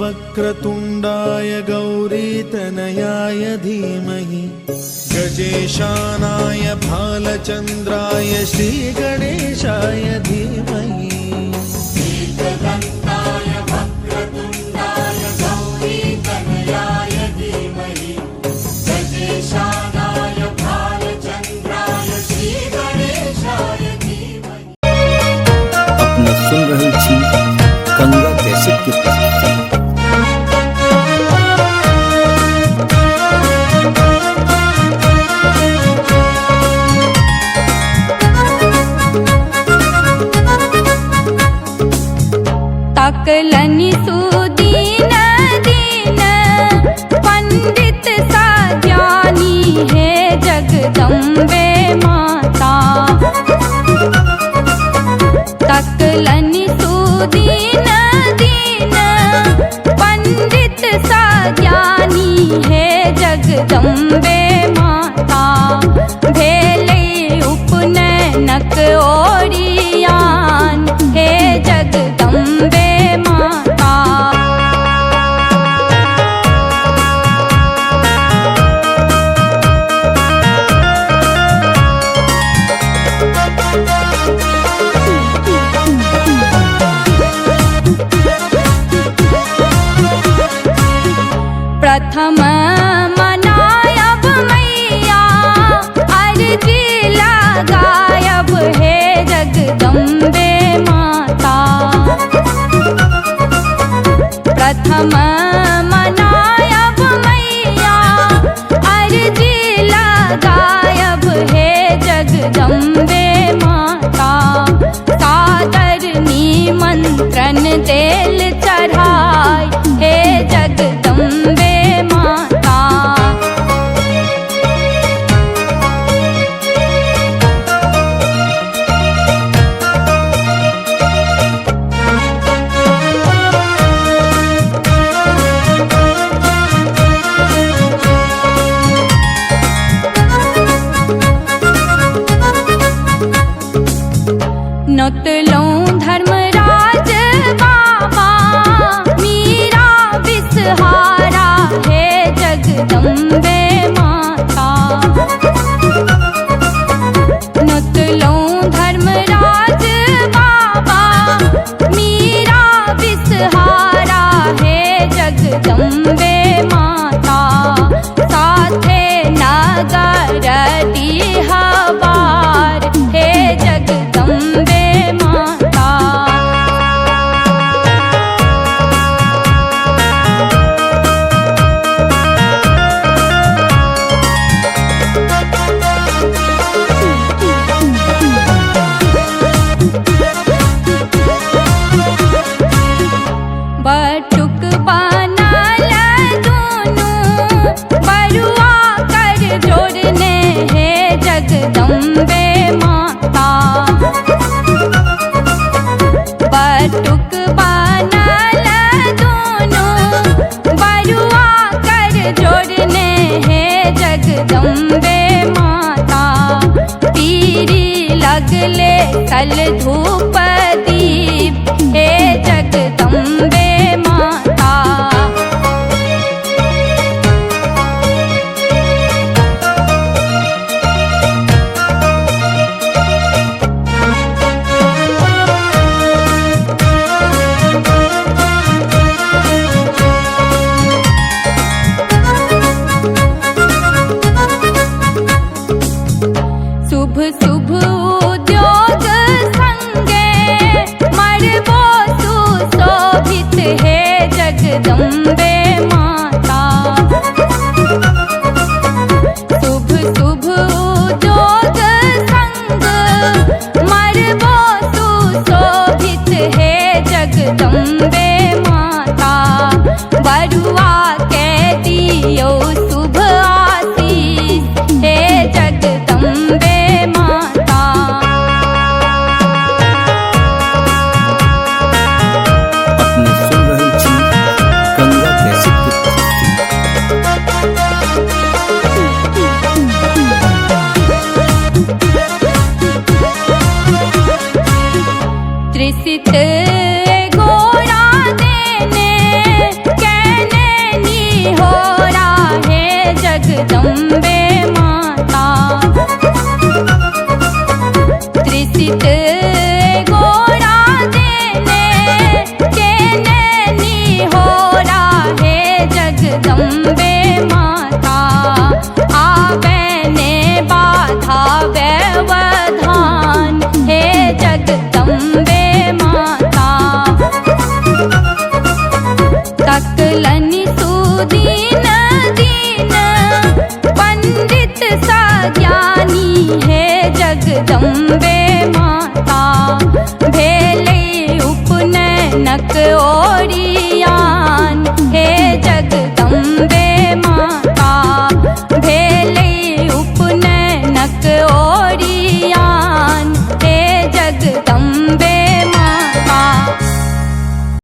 वक्रतुण्डाय गौरीतनयाय धीमहि गजेशानाय भालचन्द्राय श्रीगणेशाय धीमहि। अपने सुन रहे छी गंगा कैसेट की प्रस्तुति। तकलनि सुदीन दीन पंडित साज्ञानी है जगदम्बे माता। तकलनि सुदीन दीन पंडित साज्ञानी है जगदम्बे माता। भेले उपनयनक ओरियान हे जगदम्बे माता। प्रथम मनायब मैया अर्जी लगायब हे जगदम्बे माता। प्रथम मनायब मैया अर्जी लगायब हे जगदम्बे माता। सादर निमंत्रण देल चढ़ाई हे जगदम्बे माता। नोतलों धर्मराज बाबा मीरा बिसहारा है जगदम्बे माता। नोतलों धर्मराज बाबा मीरा बिसहारा है जगदम्बे माता। साथे नगर डीहवार हे जगदम्बे माता। बटुक बनल दोनों बरुआ कर जोड़ने हे जगदम्बे माता। बटुक बनल दोनों बरुआ कर जोड़ने हे जगदम्बे माता। तीरी लगले कल धूप दीप हे जगदम्बे माता। शुभ शुभ उद्योग संगे मरबो सुशोभित हे जगदम्बे माता। शुभ शुभ उद्योग संग मरबो सुशोभित हे जगदम्बे माता। बरुआ के दियो शुभ आशीष हे जगदम्बे माता। अपने सुन रहे छी गंगा कैसेट की प्रस्तुति। त्रिसित घोड़ा देने पीत गोरा देने के नैनी हो राहे जगदम्बे माता आवे ने बाधा व्यवधान हे जगदम्बे माता तकलनि सुदीन दीन पंडित सज्ञानी हे जगदम्बे